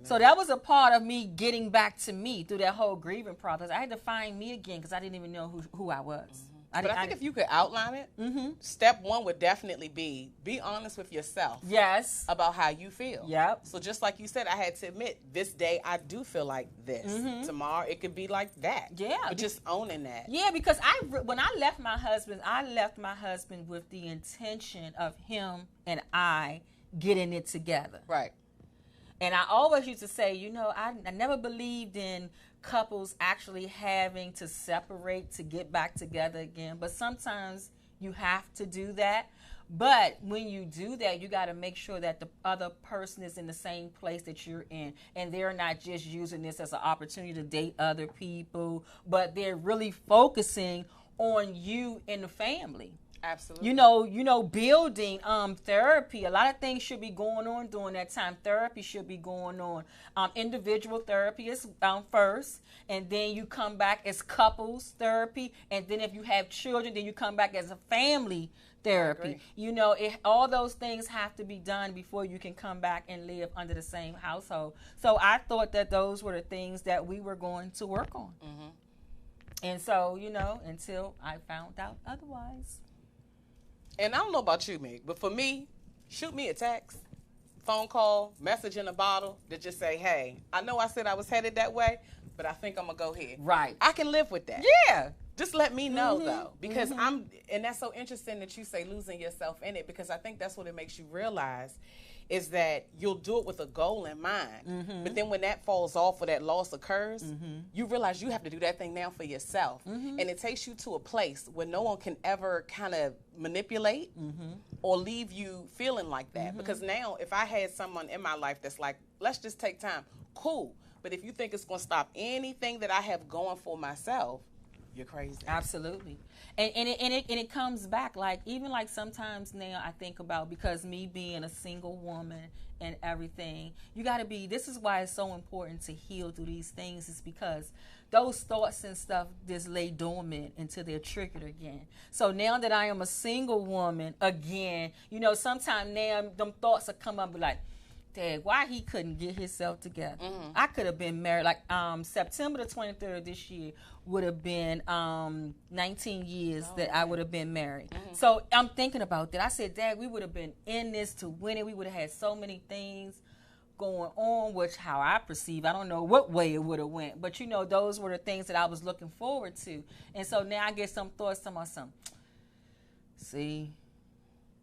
So that was a part of me getting back to me through that whole grieving process. I had to find me again because I didn't even know who I was. But I think if you could outline it, step one would definitely be honest with yourself. Yes. About how you feel. Yep. So just like you said, I had to admit, this day I do feel like this. Tomorrow it could be like that. Yeah. But just owning that. Yeah, because when I left my husband with the intention of him and I getting it together. Right. And I always used to say, you know, I never believed in couples actually having to separate to get back together again. But sometimes you have to do that. But when you do that, you got to make sure that the other person is in the same place that you're in. And they're not just using this as an opportunity to date other people, but they're really focusing on you and the family. Absolutely. You know, building therapy. A lot of things should be going on during that time. Therapy should be going on. Individual therapy is first, and then you come back as couples therapy, and then if you have children, then you come back as a family therapy. You know, all those things have to be done before you can come back and live under the same household. So I thought that those were the things that we were going to work on. Mm-hmm. And so, you know, until I found out otherwise. And I don't know about you, Meg, but for me, shoot me a text, phone call, message in a bottle that just say, hey, I know I said I was headed that way, but I think I'm going to go ahead. Right. I can live with that. Yeah. Just let me know, though, because and that's so interesting that you say losing yourself in it, because I think that's what it makes you realize is that you'll do it with a goal in mind. But then when that falls off or that loss occurs, you realize you have to do that thing now for yourself. And it takes you to a place where no one can ever kind of manipulate or leave you feeling like that. Because now if I had someone in my life that's like, let's just take time, cool. But if you think it's going to stop anything that I have going for myself, you're crazy. Absolutely. And it comes back, like, even like sometimes now I think about, because me being a single woman and everything, you got to be, this is why it's so important to heal through these things, is because those thoughts and stuff just lay dormant until they're triggered again. So now that I am a single woman again, you know, sometimes now them thoughts will come up and be like, Dad, why he couldn't get himself together? I could have been married. Like September the 23rd this year would have been 19 years that I would have been married. So I'm thinking about that. I said, Dad, we would have been in this to win it. We would have had so many things going on, which how I perceive, I don't know what way it would have went. But, you know, those were the things that I was looking forward to. And so now I get some thoughts to myself. See,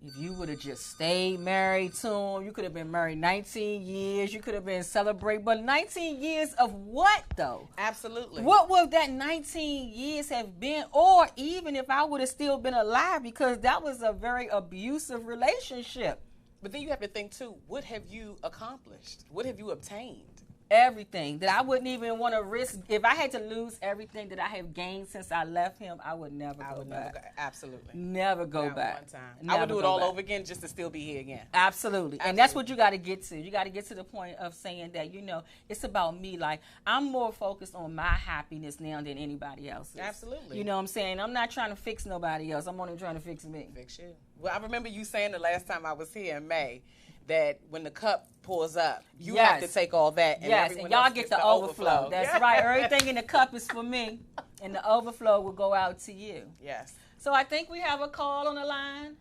if you would have just stayed married to him, you could have been married 19 years. You could have been celebrating. But 19 years of what, though? Absolutely. What would that 19 years have been? Or even if I would have still been alive, because that was a very abusive relationship. But then you have to think, too, what have you accomplished? What have you obtained? Everything that I wouldn't even want to risk. If I had to lose everything that I have gained since I left him, I would never go back. Absolutely. Never go Not back. one time. Never I would do it go all back. over again just to still be here again. Absolutely. And that's what you got to get to. You got to get to the point of saying that, you know, it's about me. Like, I'm more focused on my happiness now than anybody else's. Absolutely. You know what I'm saying? I'm not trying to fix nobody else. I'm only trying to fix me. Fix you. Well, I remember you saying the last time I was here in May that when the cup pours up, you have to take all that. And and y'all get the overflow. That's right. Everything in the cup is for me, and the overflow will go out to you. Yes. So I think we have a call on the line.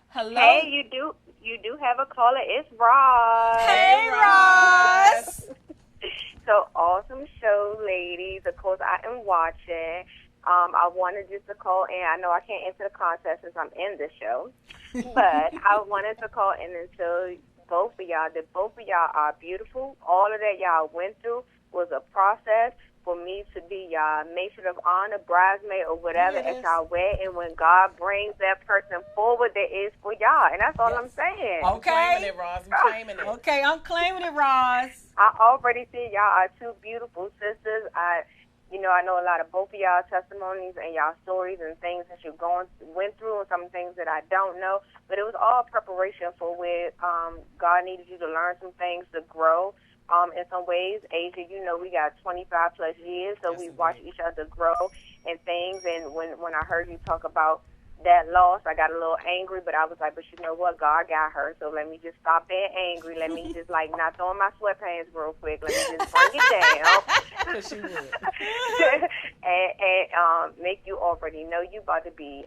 Hello. Hey, you do have a caller. It's Roz. Hey, Roz. So awesome show, ladies. Of course, I am watching. I wanted just to call in. I know I can't enter the contest since I'm in the show, but I wanted to call in and tell both of y'all that both of y'all are beautiful. All of that y'all went through was a process for me to be y'all maid of honor, bridesmaid, or whatever at y'all wedding. And when God brings that person forward, that is for y'all. And that's all I'm saying. Okay. I'm claiming it, Roz. I'm claiming it. Okay, I'm claiming it, Roz. I already see y'all are two beautiful sisters. I know a lot of both of y'all testimonies and y'all stories and things that you went through, and some things that I don't know. But it was all preparation for where God needed you to learn some things to grow. In some ways, Asia, we got 25 plus years, so we watched each other grow and things. And when I heard you talk about that loss, I got a little angry, but I was like, but you know what? God got her, so let me just stop being angry. Let me just, not throw in my sweatpants real quick. Let me just bring it down. Because she would. and make you already know you about to be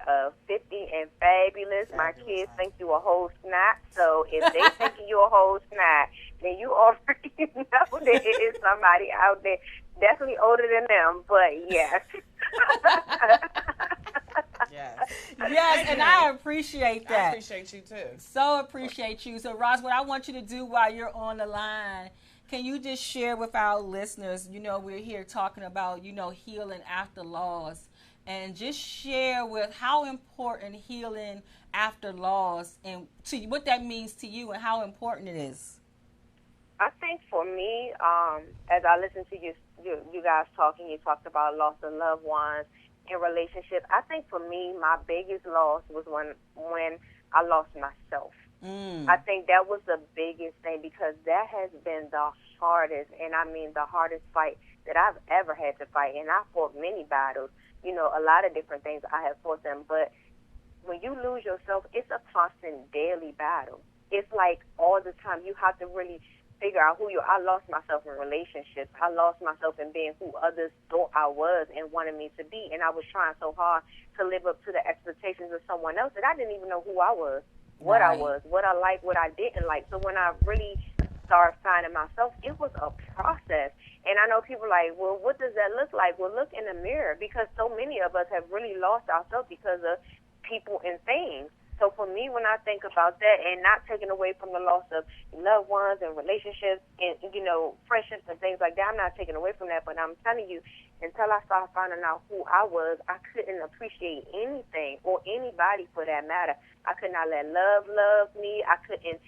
50 and fabulous. My kids think you a whole snack, so if they think you a whole snack, then you already know there is somebody out there definitely older than them, but yes. Yes. Yes, and I appreciate that. I appreciate you too. So appreciate you. So, Roz, what I want you to do while you're on the line, can you just share with our listeners, we're here talking about, healing after loss, and just share with how important healing after loss and to what that means to you and how important it is. I think for me, as I listened to you guys talking, you talked about loss of loved ones in relationship. I think for me, my biggest loss was when I lost myself. I think that was the biggest thing, because that has been the hardest, and I mean the hardest fight that I've ever had to fight. And I fought many battles, a lot of different things I have fought them. But when you lose yourself, it's a constant daily battle. It's like all the time you have to really figure out who you are. I lost myself in relationships. I lost myself in being who others thought I was and wanted me to be. And I was trying so hard to live up to the expectations of someone else that I didn't even know who I was, what I was, what I liked, what I didn't like. So when I really started finding myself, it was a process. And I know people are like, well, what does that look like? Well, look in the mirror, because so many of us have really lost ourselves because of people and things. So for me, when I think about that, and not taking away from the loss of loved ones and relationships and, friendships and things like that, I'm not taking away from that. But I'm telling you, until I started finding out who I was, I couldn't appreciate anything or anybody for that matter. I could not let love me. I couldn't,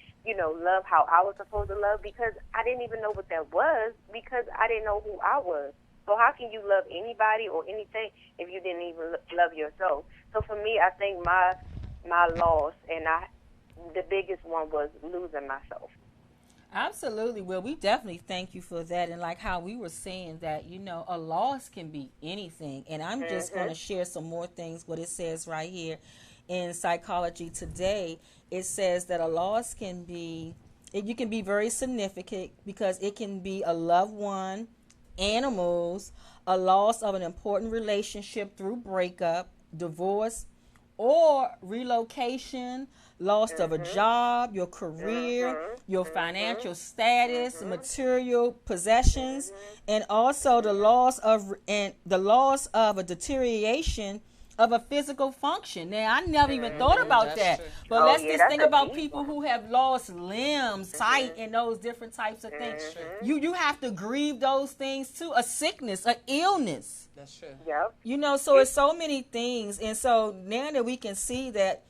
love how I was supposed to love, because I didn't even know what that was, because I didn't know who I was. So how can you love anybody or anything if you didn't even love yourself? So for me, I think my loss, and the biggest one was losing myself. Absolutely. Well, we definitely thank you for that. And like how we were saying that, a loss can be anything. And I'm just going to share some more things, what it says right here in Psychology Today. It says that a loss can be very significant, because it can be a loved one, animals, a loss of an important relationship through breakup, divorce, or relocation, loss of a job, your career, your financial status, material possessions, and also the loss of a deterioration of a physical function. Now, I never even thought about that. But let's just think about people who have lost limbs, sight, and those different types of things. You have to grieve those things too. A sickness, an illness. That's true. Yep. So it's so many things. And so now that we can see that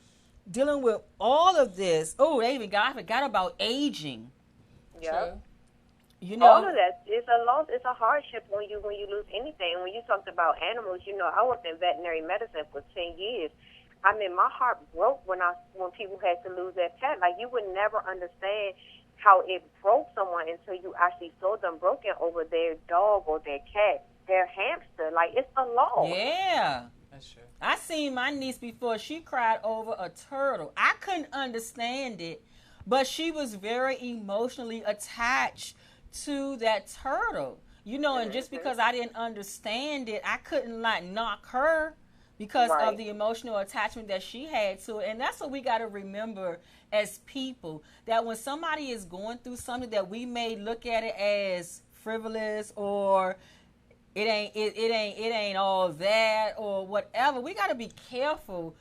dealing with all of this, I forgot about aging. Yep. All of that, it's a loss, it's a hardship when you lose anything. When you talked about animals, I worked in veterinary medicine for 10 years. I mean, my heart broke when people had to lose their pet. Like, you would never understand how it broke someone until you actually saw them broken over their dog or their cat, their hamster. Like, it's a loss. Yeah. That's true. I seen my niece before. She cried over a turtle. I couldn't understand it, but she was very emotionally attached to that turtle, and just because I didn't understand it, I couldn't knock her because of the emotional attachment that she had to it. And that's what we got to remember as people, that when somebody is going through something that we may look at it as frivolous or it ain't all that or whatever, we got to be careful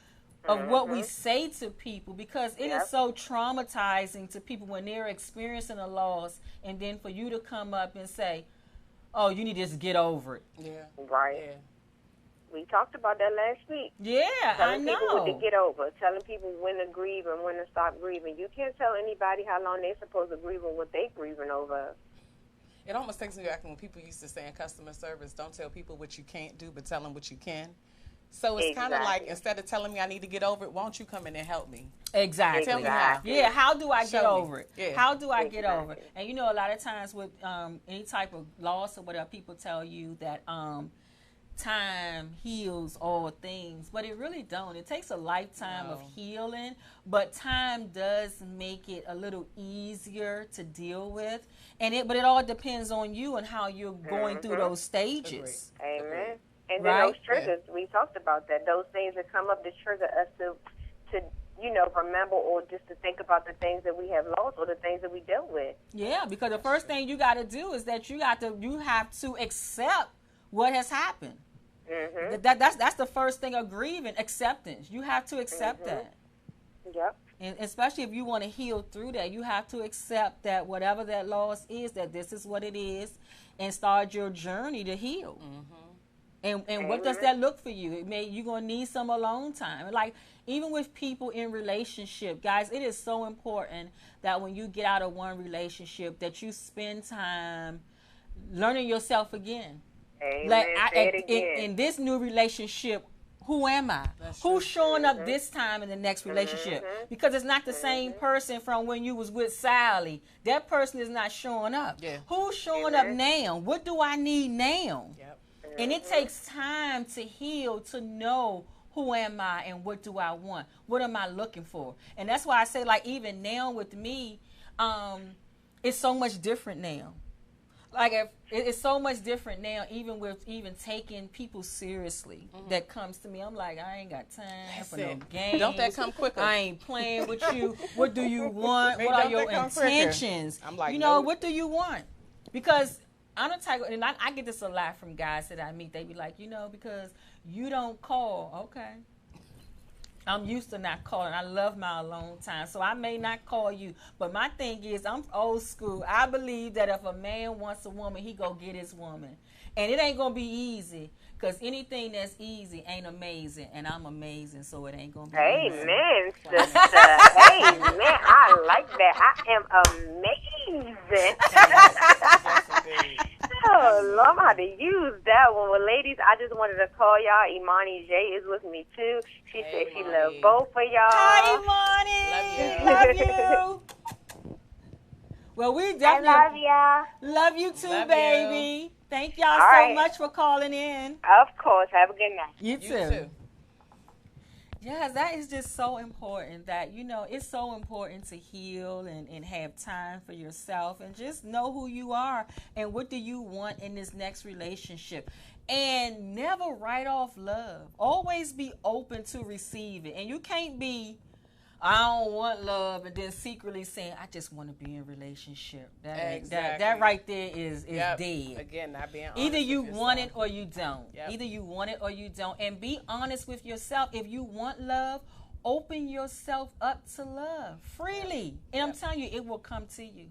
of what we say to people, because it is so traumatizing to people when they're experiencing a loss, and then for you to come up and say, oh, you need to just get over it. Yeah. Right. Yeah. We talked about that last week. Yeah, telling I know. People what to get over, telling people when to grieve and when to stop grieving. You can't tell anybody how long they're supposed to grieve and what they're grieving over. It almost takes me back when people used to say in customer service, don't tell people what you can't do, but tell them what you can. So it's kind of like, instead of telling me I need to get over it, won't you come in and help me? Exactly. Tell me how. Yeah, how do I get over it? Yeah. How do I get over it? And a lot of times with any type of loss or whatever, people tell you that time heals all things, but it really don't. It takes a lifetime of healing, but time does make it a little easier to deal with. But it all depends on you and how you're going through those stages. Agreed. Amen. And then those triggers, we talked about that. Those things that come up to trigger us to remember, or just to think about the things that we have lost or the things that we dealt with. Yeah, because the first thing you got to do is that you have to accept what has happened. That's the first thing of grieving, acceptance. You have to accept that. Yep. And especially if you want to heal through that, you have to accept that whatever that loss is, that this is what it is, and start your journey to heal. And what does that look for you? You're going to need some alone time. Like, even with people in relationship, guys, it is so important that when you get out of one relationship, that you spend time learning yourself again. Amen. Like, Say it again. in this new relationship, who am I? Who's showing up this time in the next relationship? Because it's not the same person from when you was with Sally. That person is not showing up. Yeah. Who's showing up now? What do I need now? Yep. And it takes time to heal, to know who am I and what do I want? What am I looking for? And that's why I say, like, even now with me, it's so much different now. Like, it's so much different now, even with taking people seriously that comes to me. I'm like, I ain't got time for no games. Don't that come quicker? I ain't playing with you. What do you want? What are your intentions? I'm like, you know, nope. what do you want? Because I'm the type, and I get this a lot from guys that I meet. They be like, you know, because you don't call. Okay. I'm used to not calling. I love my alone time. So I may not call you. But my thing is, I'm old school. I believe that if a man wants a woman, he go get his woman. And it ain't going to be easy. Because anything that's easy ain't amazing. And I'm amazing, so it ain't going to be easy. Amen, sister. Amen. I like that. I am amazing. Oh, Lord, I'm going to use that one. Well, ladies, I just wanted to call y'all. Imani J is with me, too. She said she loved both of y'all. Hi, Imani. Love you. Well, we definitely I love y'all. love you too, Love baby. you. Thank y'all All so right. much for calling in. Of course. Have a good night. You You too. too. Yes, that is just so important that, you know, it's so important to heal and have time for yourself and just know who you are and what do you want in this next relationship. And never write off love. Always be open to receive it. And you can't be, I don't want love, and then secretly saying, I just want to be in a relationship. That right there is dead. Again, not being honest. Either you with want it yourself. or you don't. Yep. Either you want it or you don't. And be honest with yourself. If you want love, open yourself up to love freely. And I'm telling you, it will come to you.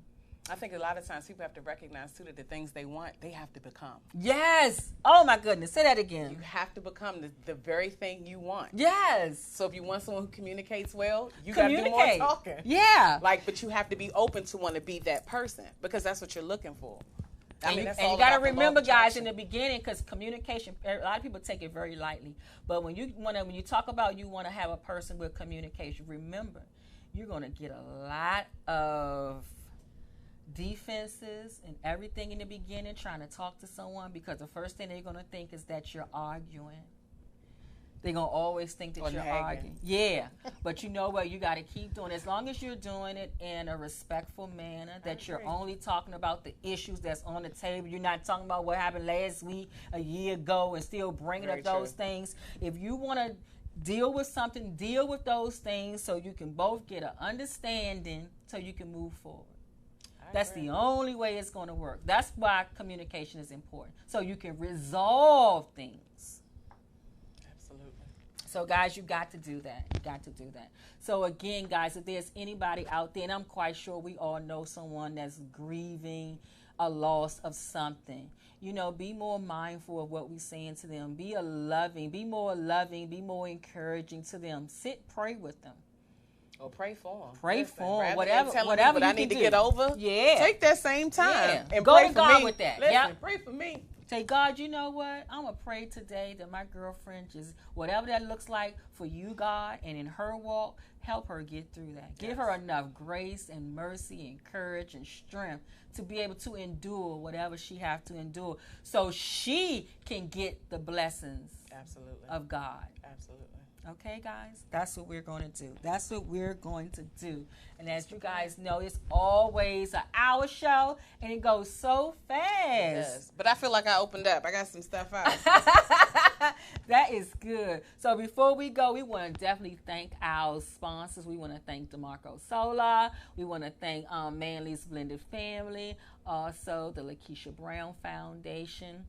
I think a lot of times people have to recognize, too, that the things they want, they have to become. Yes. Oh, my goodness. Say that again. You have to become the very thing you want. Yes. So if you want someone who communicates well, you got to do more talking. Yeah. But you have to be open to want to be that person because that's what you're looking for. And that's you all got to about the remember, law of guys, in attraction. the beginning, because communication, a lot of people take it very lightly. But when you talk about you want to have a person with communication, remember, you're going to get a lot of defenses and everything in the beginning trying to talk to someone, because the first thing they're going to think is that you're arguing. They're going to always think that you're arguing. Yeah. But you know what? You got to keep doing it. As long as you're doing it in a respectful manner, that you're only talking about the issues that's on the table. You're not talking about what happened last week, a year ago, and still bringing up those things. If you want to deal with something, deal with those things so you can both get an understanding so you can move forward. That's the only way it's going to work. That's why communication is important. So you can resolve things. Absolutely. So, guys, you got to do that. You got to do that. So, again, guys, if there's anybody out there, and I'm quite sure we all know someone that's grieving a loss of something, you know, be more mindful of what we're saying to them. Be more loving, be more encouraging to them. Sit, pray with them. Or pray for them. Pray for them. Whatever you I need can to get over. Yeah. Take that same time. Yeah. And Go pray to for God me. with that. Listen, Yep. pray for me. Say, God, you know what? I'm going to pray today that my girlfriend just, whatever that looks like for you, God, and in her walk, help her get through that. Give her enough grace and mercy and courage and strength to be able to endure whatever she has to endure so she can get the blessings of God. Absolutely. Okay, guys? That's what we're going to do. That's what we're going to do. And as you guys know, it's always an hour show, and it goes so fast. Yes. But I feel like I opened up. I got some stuff out. That is good. So before we go, we want to definitely thank our sponsors. We want to thank DeMarco Solar. We want to thank Manly's Blended Family. Also, the Lakeisha Brown Foundation.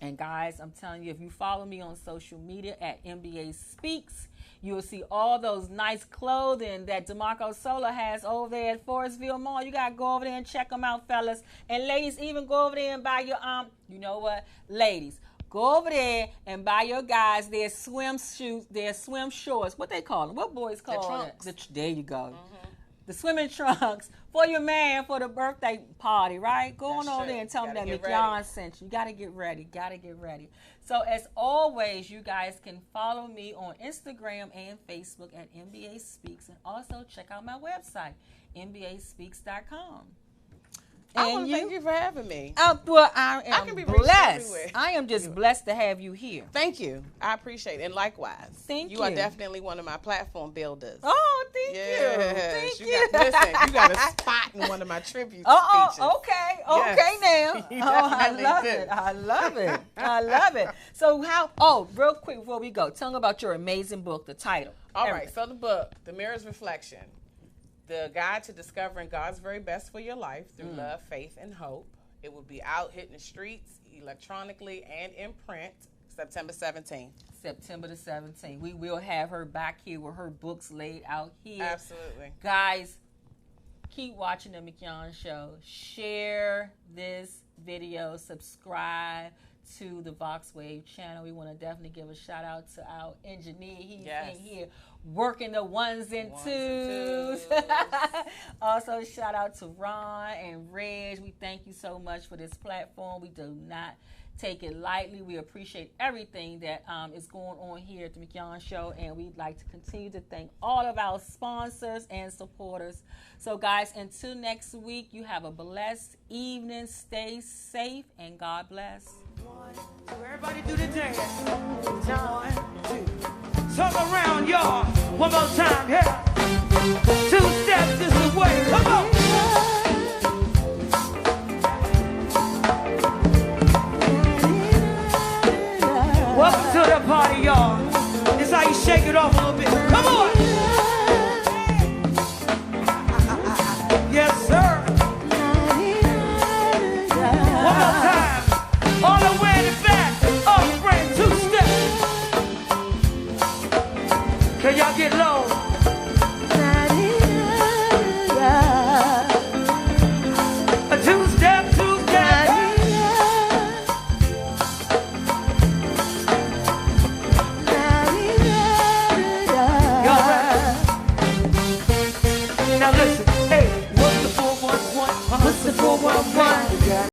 And guys, I'm telling you, if you follow me on social media at NBA Speaks, you'll see all those nice clothing that DeMarco Sola has over there at Forestville Mall. You got to go over there and check them out, fellas. And ladies, even go over there and buy your, you know what? Ladies, go over there and buy your guys their swimsuits, their swim shorts. What they call them? What boys call it? There you go. The swimming trunks for your man for the birthday party, right? Go on over there and tell him that Mignon sent you. You got to get ready. Got to get ready. So as always, you guys can follow me on Instagram and Facebook at NBA Speaks. And also check out my website, NBASpeaks.com. I want to thank you for having me. Well, I am can be blessed. I am just blessed to have you here. Thank you. I appreciate it. And likewise. Thank you. You are definitely one of my platform builders. Oh, thank you. Thank you. Listen, you got a spot in one of my tribute speeches. Okay. Okay now. I love it. I love it. I love it. So real quick before we go, tell them about your amazing book, the title. All right. So the book, The Mirror's Reflection. The guide to discovering God's very best for your life through love, faith, and hope. It will be out hitting the streets electronically and in print September 17th. September the 17th. We will have her back here with her books laid out here. Absolutely. Guys, keep watching the Mignon Show. Share this video. Subscribe to the Vox Wave channel. We want to definitely give a shout out to our engineer. He's in here working the ones and twos. Also, shout out to Ron and Reg. We thank you so much for this platform. We do not take it lightly. We appreciate everything that is going on here at the Mignon Show, and we'd like to continue to thank all of our sponsors and supporters. So, guys, until next week, you have a blessed evening. Stay safe, and God bless. So everybody do the dance. 1, 2. Turn around, y'all. One more time, yeah. 2 steps this is the way. Come on. Welcome to the party, y'all. This is how you shake it off a little bit. Come on.